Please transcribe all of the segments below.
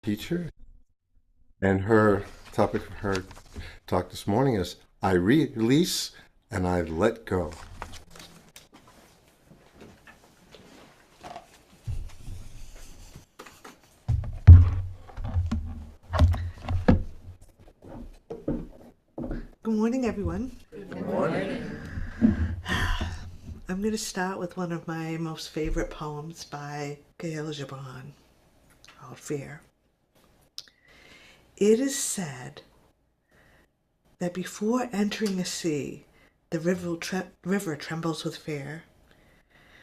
teacher, and her topic for her talk this morning is I release and I let go. Good morning, everyone. Good morning. I'm going to start with one of my most favorite poems by Gail Gibran called Fear. It is said that before entering a sea, the river trembles with fear.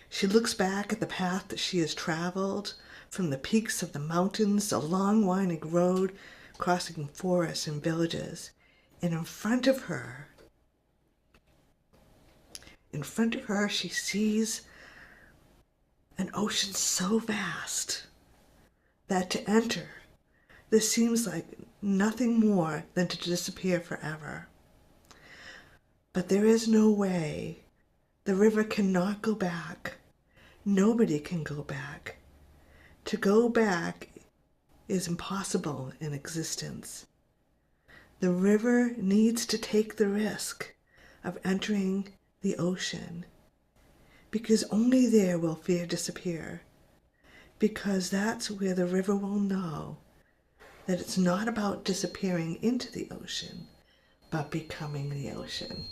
She looks back at the path that she has traveled, from the peaks of the mountains, a long winding road crossing forests and villages, and in front of her, she sees an ocean so vast that to enter, this seems like nothing more than to disappear forever. But there is no way. The river cannot go back. Nobody can go back. To go back is impossible in existence. The river needs to take the risk of entering the ocean, because only there will fear disappear, because that's where the river will know that it's not about disappearing into the ocean, but becoming the ocean.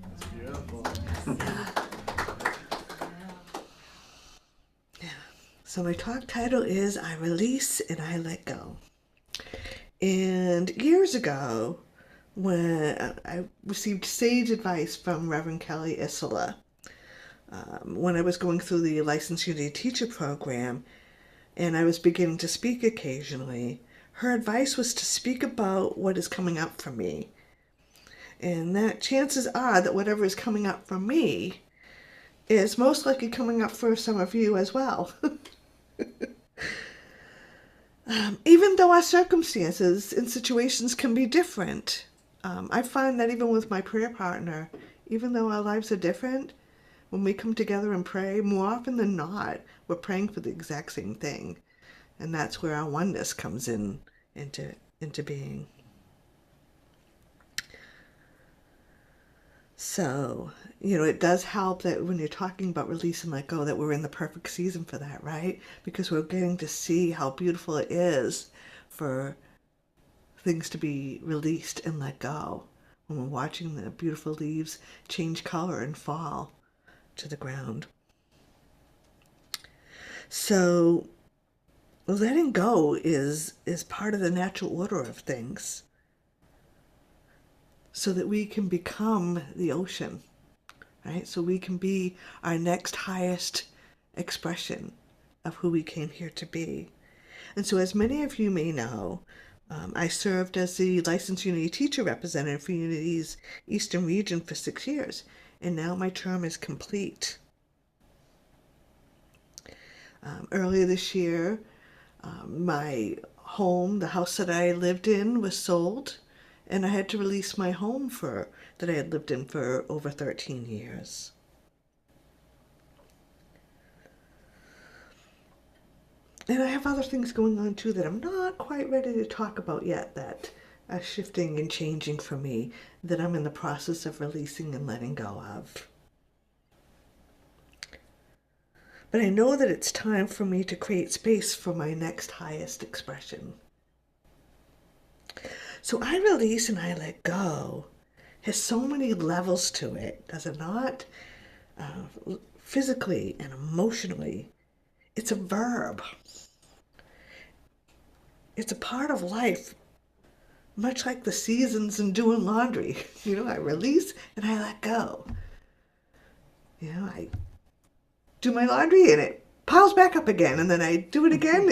That's beautiful. Yeah. So my talk title is I Release and I Let Go. And years ago, when I received sage advice from Reverend Kelly Isola, when I was going through the Licensed Unity Teacher program and I was beginning to speak occasionally, her advice was to speak about what is coming up for me. And that chances are that whatever is coming up for me is most likely coming up for some of you as well. Even though our circumstances and situations can be different, I find that even with my prayer partner, even though our lives are different, when we come together and pray, more often than not, we're praying for the exact same thing. And that's where our oneness comes into being. So, it does help that when you're talking about release and let go, that we're in the perfect season for that, right? Because we're getting to see how beautiful it is for things to be released and let go when we're watching the beautiful leaves change color and fall to the ground. So letting go is part of the natural order of things, so that we can become the ocean, right? So we can be our next highest expression of who we came here to be. And so, as many of you may know, I served as the Licensed Unity Teacher Representative for Unity's Eastern Region for 6 years, and now my term is complete. Earlier this year, my home, the house that I lived in, was sold, and I had to release my home that I had lived in for over 13 years. And I have other things going on too that I'm not quite ready to talk about yet, that are shifting and changing for me, that I'm in the process of releasing and letting go of. But I know that it's time for me to create space for my next highest expression. So I release and I let go has so many levels to it, does it not? Physically and emotionally. It's a verb. It's a part of life, much like the seasons and doing laundry. I release and I let go. I do my laundry and it piles back up again, and then I do it again.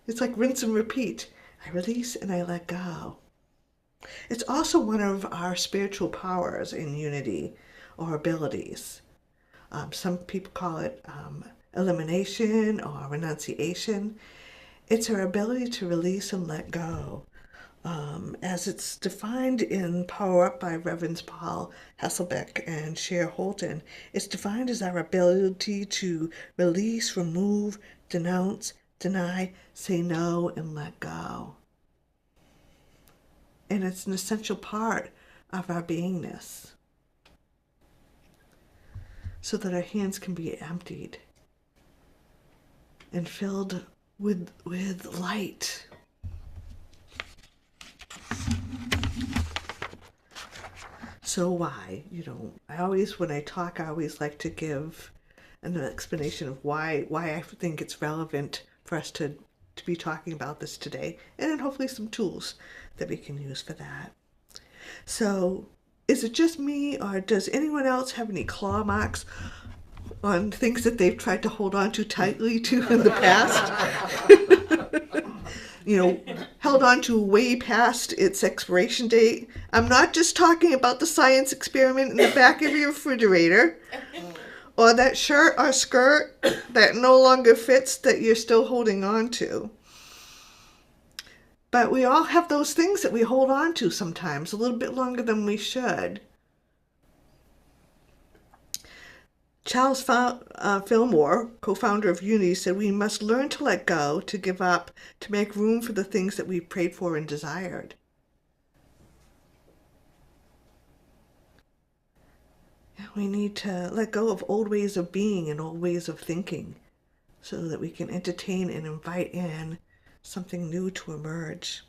It's like rinse and repeat. I release and I let go. It's also one of our spiritual powers in unity, or abilities. Some people call it elimination or renunciation. It's our ability to release and let go. As it's defined in Power Up by Reverends Paul Hasselbeck and Cher Holton, it's defined as our ability to release, remove, denounce, deny, say no, and let go. And it's an essential part of our beingness, so that our hands can be emptied and filled with light. So why? When I talk, I always like to give an explanation of why I think it's relevant for us to be talking about this today, and then hopefully some tools that we can use for that. So, is it just me, or does anyone else have any claw marks on things that they've tried to hold on to tightly to in the past? Held on to way past its expiration date. I'm not just talking about the science experiment in the back of your refrigerator, or that shirt or skirt that no longer fits that you're still holding on to. But we all have those things that we hold on to sometimes, a little bit longer than we should. Charles Fillmore, co-founder of Unity, said we must learn to let go, to give up, to make room for the things that we prayed for and desired. We need to let go of old ways of being and old ways of thinking so that we can entertain and invite in something new to emerge.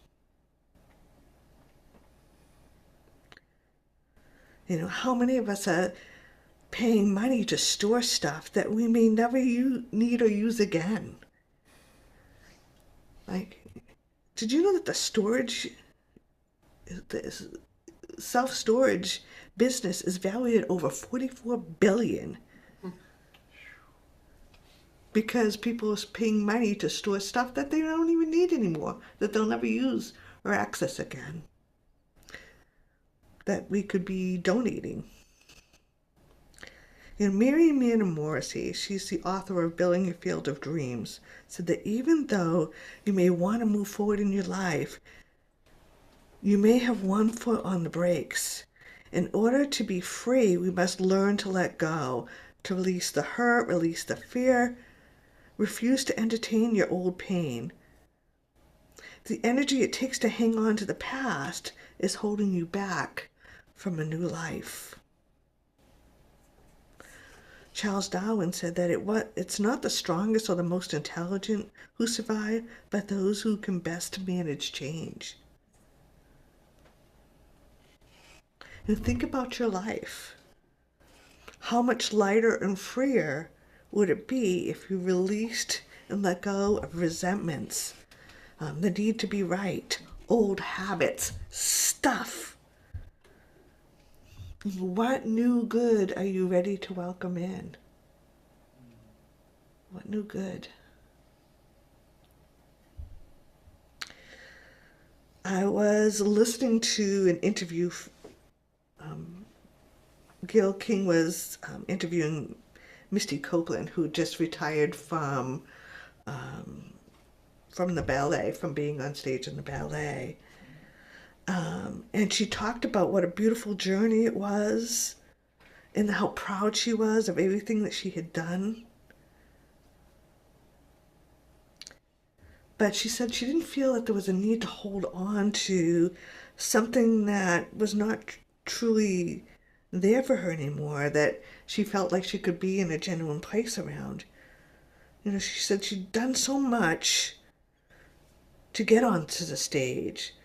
How many of us are paying money to store stuff that we may never need or use again? Did you know that the self-storage business is valued at over $44 billion? Because people are paying money to store stuff that they don't even need anymore, that they'll never use or access again, that we could be donating. Mary Manor Morrissey, she's the author of Building Your Field of Dreams, said that even though you may want to move forward in your life, you may have one foot on the brakes. In order to be free, we must learn to let go, to release the hurt, release the fear, refuse to entertain your old pain. The energy it takes to hang on to the past is holding you back from a new life. Charles Darwin said that it's not the strongest or the most intelligent who survive, but those who can best manage change. Think about your life. How much lighter and freer would it be if you released and let go of resentments, the need to be right, old habits, stuff? What new good are you ready to welcome in? What new good? I was listening to an interview. Gil King was interviewing Misty Copeland, who just retired from the ballet, from being on stage in the ballet. And she talked about what a beautiful journey it was and how proud she was of everything that she had done. But she said she didn't feel that there was a need to hold on to something that was not truly there for her anymore, that she felt like she could be in a genuine place around. She said she'd done so much to get onto the stage.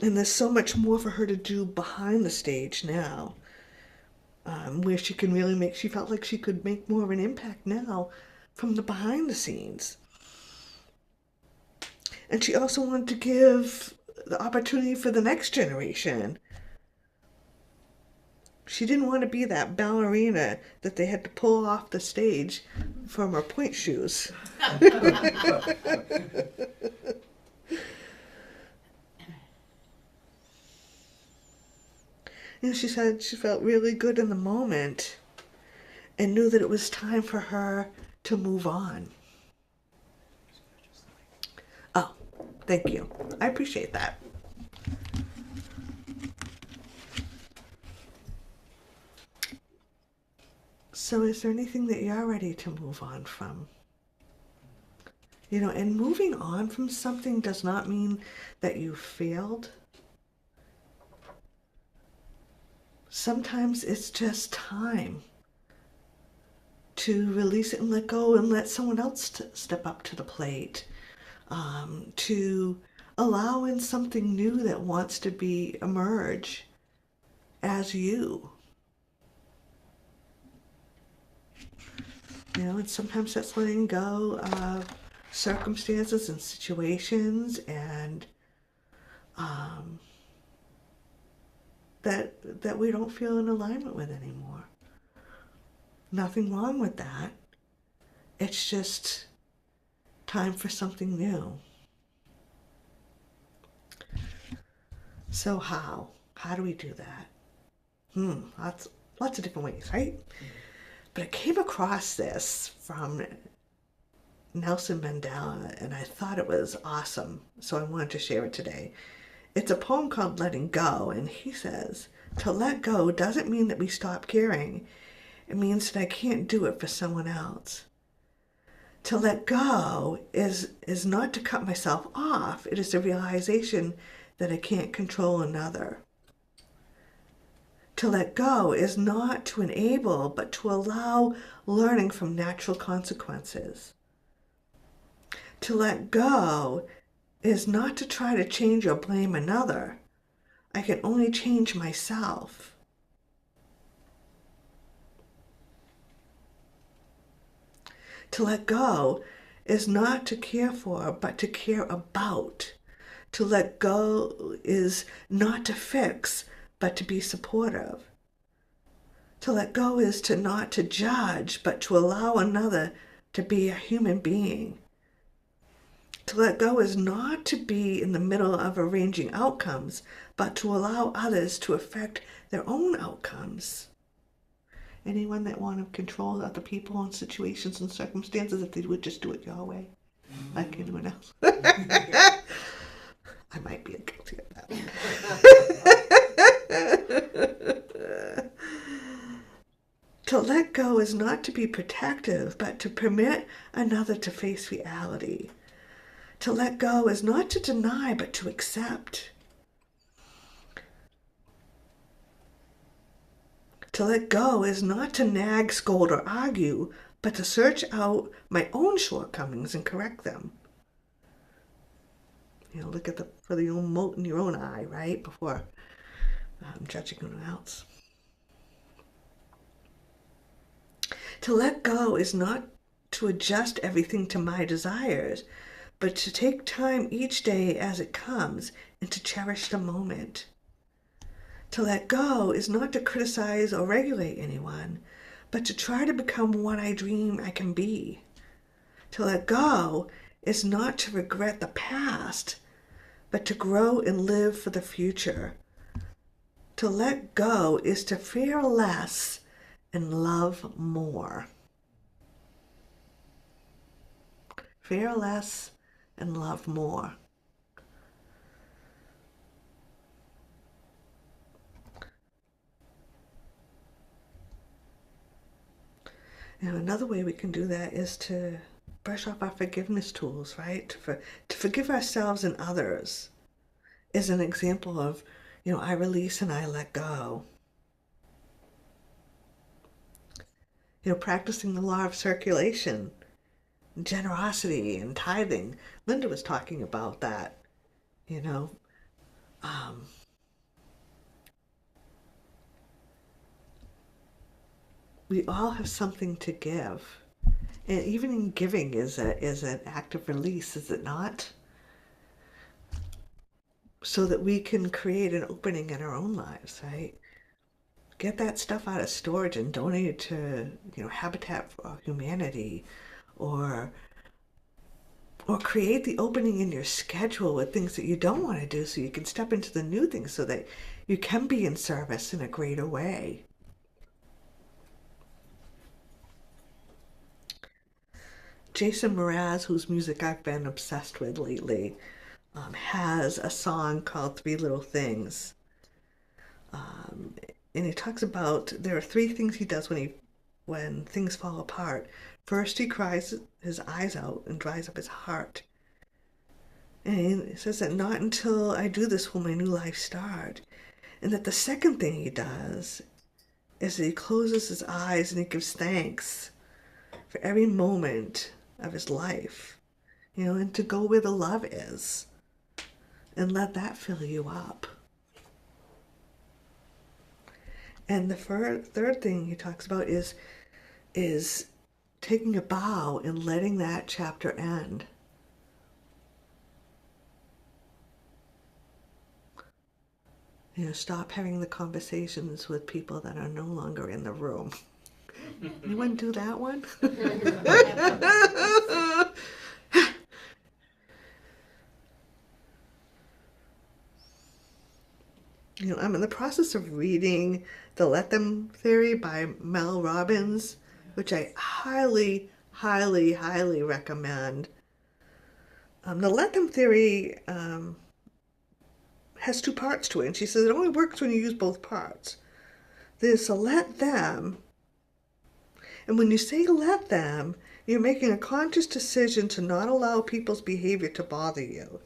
And there's so much more for her to do behind the stage now, where she can really she felt like she could make more of an impact now from the behind the scenes. And she also wanted to give the opportunity for the next generation. She didn't want to be that ballerina that they had to pull off the stage from her point shoes. She said she felt really good in the moment and knew that it was time for her to move on. Oh, thank you. I appreciate that. So is there anything that you're ready to move on from? And moving on from something does not mean that you failed. Sometimes it's just time to release it and let go and let someone else step up to the plate, to allow in something new that wants to emerge as you. And sometimes that's letting go of circumstances and situations and that we don't feel in alignment with anymore. Nothing wrong with that. It's just time for something new. So how? How do we do that? Lots of different ways, right? But I came across this from Nelson Mandela, and I thought it was awesome, so I wanted to share it today. It's a poem called Letting Go, and he says, to let go doesn't mean that we stop caring. It means that I can't do it for someone else. To let go is not to cut myself off. It is the realization that I can't control another. To let go is not to enable, but to allow learning from natural consequences. To let go is not to try to change or blame another. I can only change myself. To let go is not to care for, but to care about. To let go is not to fix, but to be supportive. To let go is not to judge, but to allow another to be a human being. To let go is not to be in the middle of arranging outcomes, but to allow others to affect their own outcomes. Anyone that want to control other people and situations and circumstances, if they would just do it your way, like anyone else. I might be guilty of that. To let go is not to be protective, but to permit another to face reality. To let go is not to deny, but to accept. To let go is not to nag, scold, or argue, but to search out my own shortcomings and correct them. Look at for the own mote in your own eye, right? Before judging anyone else. To let go is not to adjust everything to my desires, but to take time each day as it comes and to cherish the moment. To let go is not to criticize or regulate anyone, but to try to become what I dream I can be. To let go is not to regret the past, but to grow and live for the future. To let go is to fear less and love more. Fear less and love more. Another way we can do that is to brush off our forgiveness tools, right? To forgive ourselves and others is an example of, I release and I let go. Practicing the law of circulation, generosity and tithing. Linda was talking about that, we all have something to give. And even in giving is an act of release, is it not? So that we can create an opening in our own lives, right? Get that stuff out of storage and donate it to, Habitat for Humanity, or create the opening in your schedule with things that you don't want to do so you can step into the new things so that you can be in service in a greater way. Jason Mraz, whose music I've been obsessed with lately, has a song called 3 Little Things. And he talks about there are 3 things he does when things fall apart. First he cries his eyes out and dries up his heart. And he says that not until I do this will my new life start. And that the second thing he does is that he closes his eyes and he gives thanks for every moment of his life, and to go where the love is and let that fill you up. And the third thing he talks about is taking a bow and letting that chapter end. Stop having the conversations with people that are no longer in the room. Anyone do that one? I'm in the process of reading The Let Them Theory by Mel Robbins, which I highly, highly, highly recommend. The Let Them Theory has two parts to it, and she says it only works when you use both parts. There's a let them, and when you say let them, you're making a conscious decision to not allow people's behavior to bother you.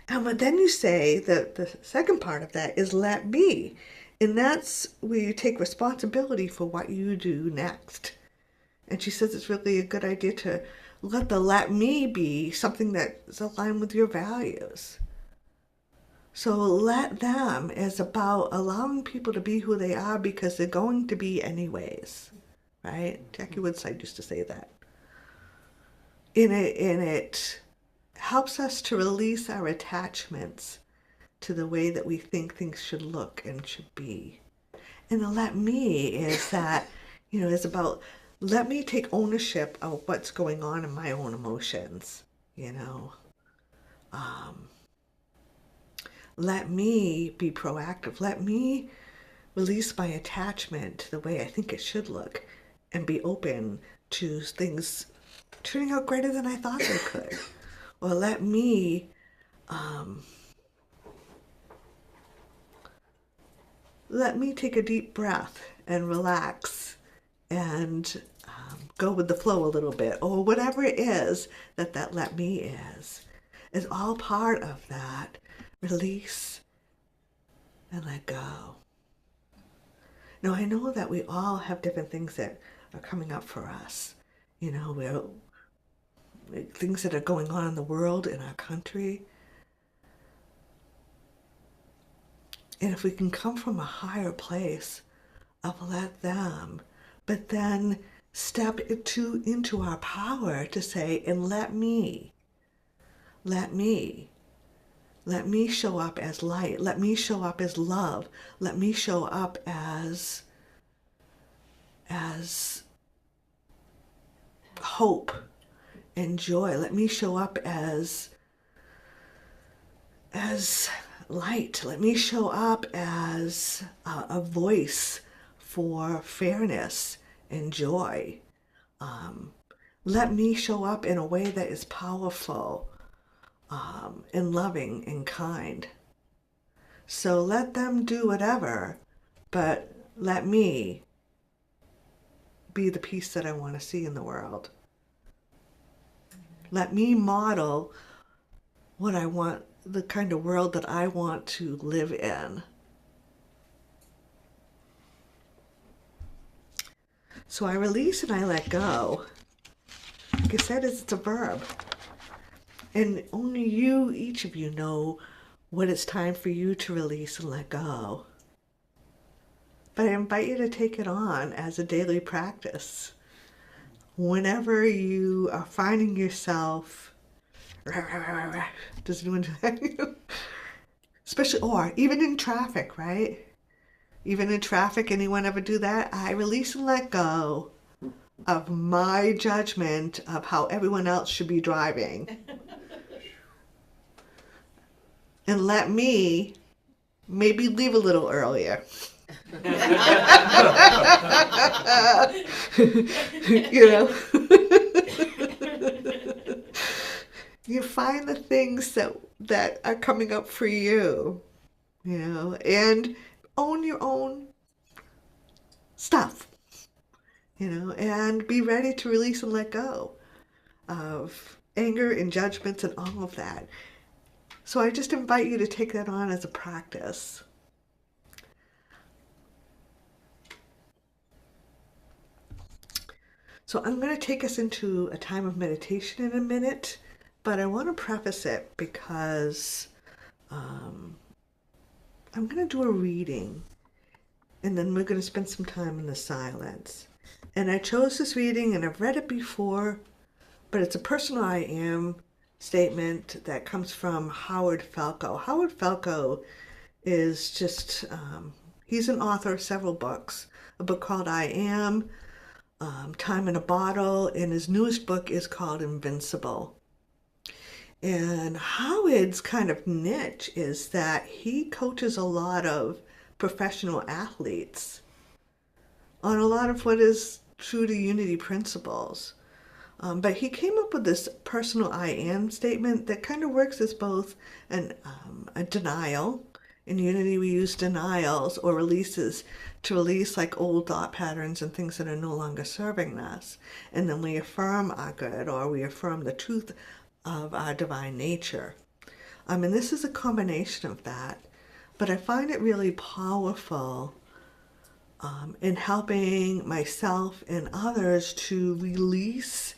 And then you say that the second part of that is let me, and that's where you take responsibility for what you do next. And she says it's really a good idea to let me be something that's aligned with your values. So let them is about allowing people to be who they are because they're going to be anyways, right? Jackie Woodside used to say that. And it helps us to release our attachments to the way that we think things should look and should be. And the let me is that, is about let me take ownership of what's going on in my own emotions, Let me be proactive. Let me release my attachment to the way I think it should look and be open to things turning out greater than I thought they could. Or let me take a deep breath and relax and go with the flow a little bit, or whatever it is that let me is all part of that. Release and let go. Now, I know that we all have different things that are coming up for us. We're things that are going on in the world, in our country. And if we can come from a higher place of let them, but then step into our power to say, and let me show up as light. Let me show up as love. Let me show up as hope and joy. Let me show up as light. Let me show up as a voice for fairness and joy. Let me show up in a way that is powerful and loving and kind. So let them do whatever, but let me be the peace that I want to see in the world. Let me model what I want, the kind of world that I want to live in. So I release and I let go. Like I said, it's a verb. And only you, each of you, know what it's time for you to release and let go. But I invite you to take it on as a daily practice. Whenever you are finding yourself, does anyone do that? Especially, or even in traffic, right? Even in traffic, anyone ever do that? I release and let go of my judgment of how everyone else should be driving. And let me maybe leave a little earlier. You find the things that are coming up for you, and own your own stuff. and be ready to release and let go of anger and judgments and all of that. So I just invite you to take that on as a practice. So I'm going to take us into a time of meditation in a minute, but I want to preface it because I'm going to do a reading, and then we're going to spend some time in the silence. And I chose this reading, and I've read it before, but it's a personal I am statement that comes from Howard Falco. Howard Falco is just, he's an author of several books. A book called I Am, Time in a Bottle, and his newest book is called Invincible. And Howard's kind of niche is that he coaches a lot of professional athletes on a lot of what is true to unity principles. But he came up with this personal I am statement that kind of works as both a denial. In unity, we use denials or releases to release like old thought patterns and things that are no longer serving us. And then we affirm our good, or we affirm the truth of our divine nature. And this is a combination of that. But I find it really powerful in helping myself and others to release,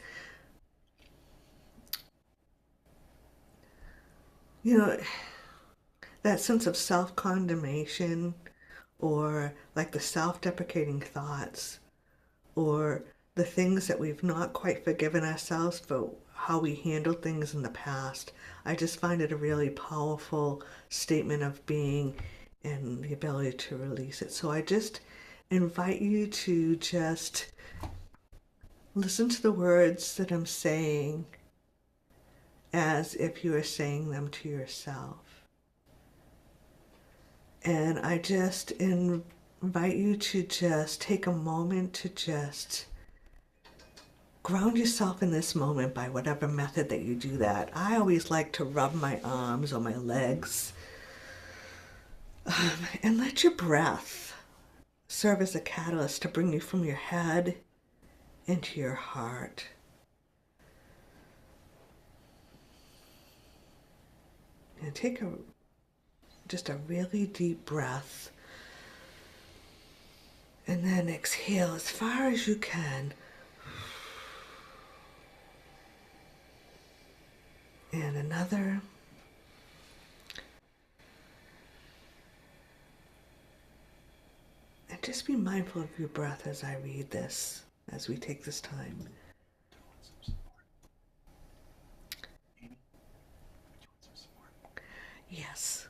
that sense of self-condemnation, or like the self-deprecating thoughts, or the things that we've not quite forgiven ourselves for how we handled things in the past. I just find it a really powerful statement of being and the ability to release it. So I just invite you to just listen to the words that I'm saying as if you are saying them to yourself. And I just invite you to just take a moment to just ground yourself in this moment by whatever method that you do that. I always like to rub my arms or my legs and let your breath serve as a catalyst to bring you from your head into your heart. And take just a really deep breath, and then exhale as far as you can. And another. And just be mindful of your breath as I read this, as we take this time. Yes.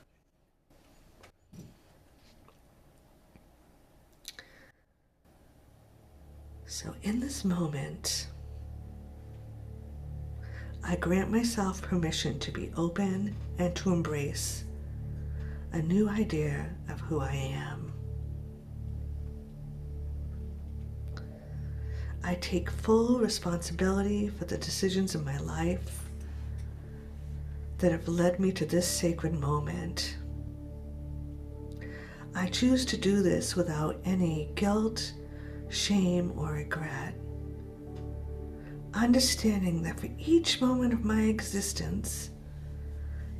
So in this moment, I grant myself permission to be open and to embrace a new idea of who I am. I take full responsibility for the decisions in my life that have led me to this sacred moment. I choose to do this without any guilt, shame, or regret, understanding that for each moment of my existence,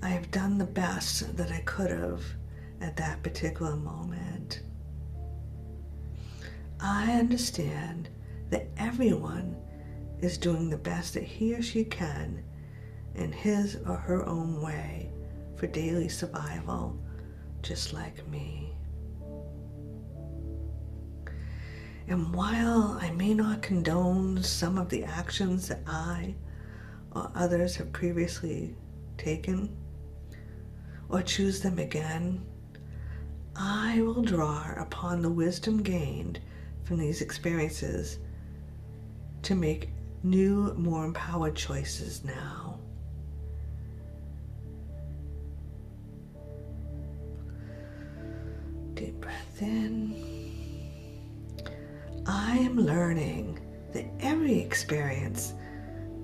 I have done the best that I could have at that particular moment. I understand that everyone is doing the best that he or she can in his or her own way for daily survival, just like me. And while I may not condone some of the actions that I or others have previously taken, or choose them again, I will draw upon the wisdom gained from these experiences to make new, more empowered choices now. Deep breath in. I am learning that every experience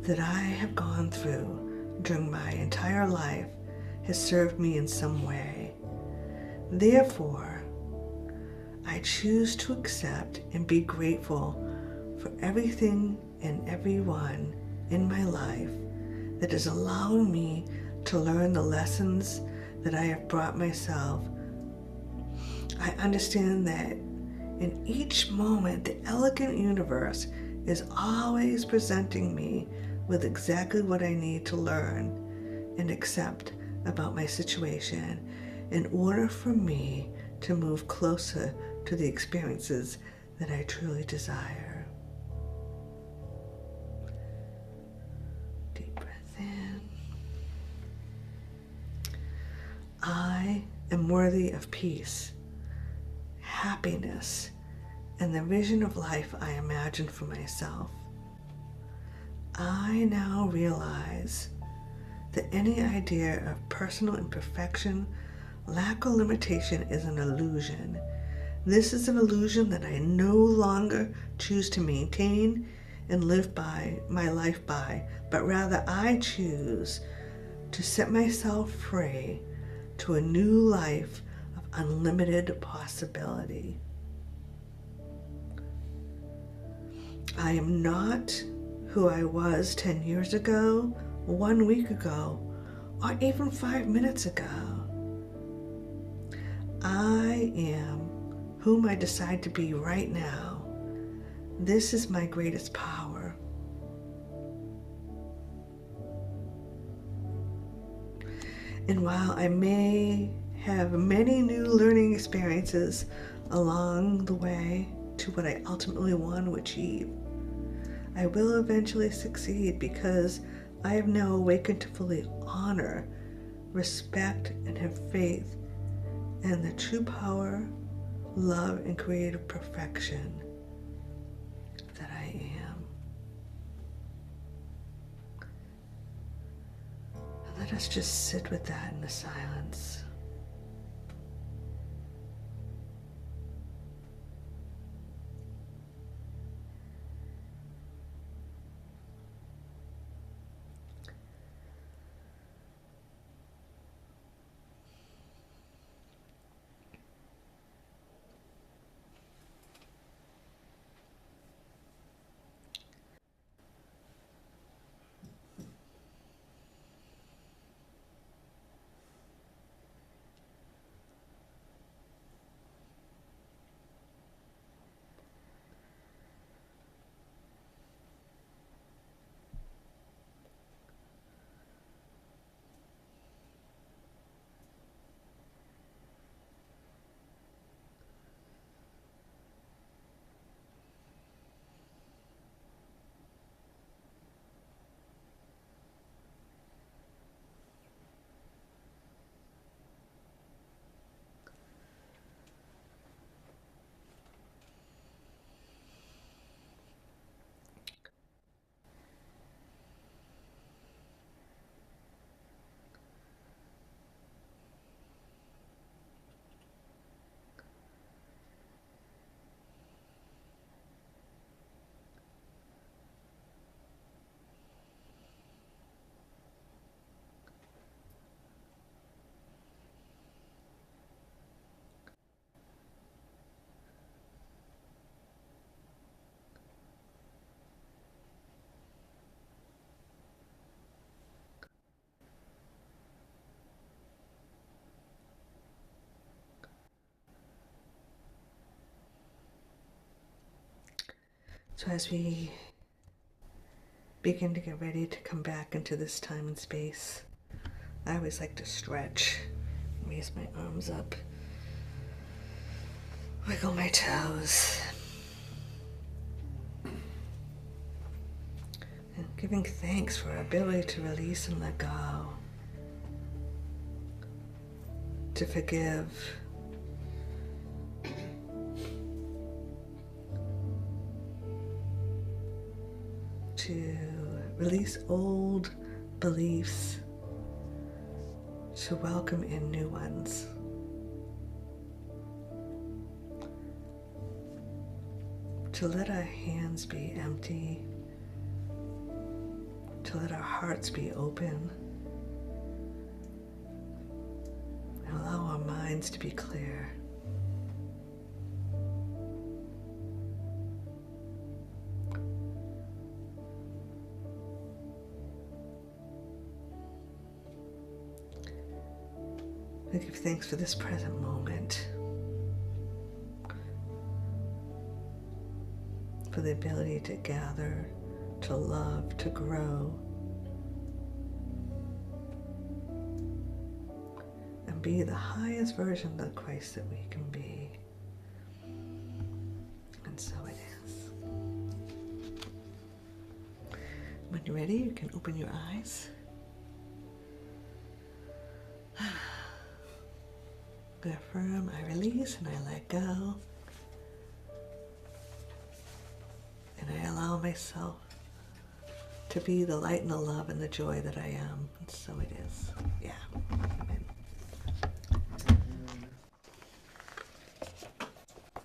that I have gone through during my entire life has served me in some way. Therefore, I choose to accept and be grateful for everything and everyone in my life that is allowing me to learn the lessons that I have brought myself. I understand that in each moment, the elegant universe is always presenting me with exactly what I need to learn and accept about my situation in order for me to move closer to the experiences that I truly desire. Deep breath in. I am worthy of peace, happiness, and the vision of life I imagine for myself. I now realize that any idea of personal imperfection, lack, or limitation is an illusion. This is an illusion that I no longer choose to maintain and live by my life by, but rather I choose to set myself free to a new life of unlimited possibility. I am not who I was 10 years ago, 1 week ago, or even 5 minutes ago. I am whom I decide to be right now. This is my greatest power. And while I may have many new learning experiences along the way to what I ultimately want to achieve, I will eventually succeed because I have now awakened to fully honor, respect, and have faith in the true power, love, and creative perfection that I am. And let us just sit with that in the silence. So as we begin to get ready to come back into this time and space, I always like to stretch, raise my arms up, wiggle my toes, and giving thanks for our ability to release and let go, to forgive, to release old beliefs, to welcome in new ones. To let our hands be empty, to let our hearts be open, and allow our minds to be clear. I give thanks for this present moment, for the ability to gather, to love, to grow, and be the highest version of Christ that we can be. And so it is. When you're ready, you can open your eyes. I affirm, I release, and I let go. And I allow myself to be the light and the love and the joy that I am. And so it is. Yeah. Amen.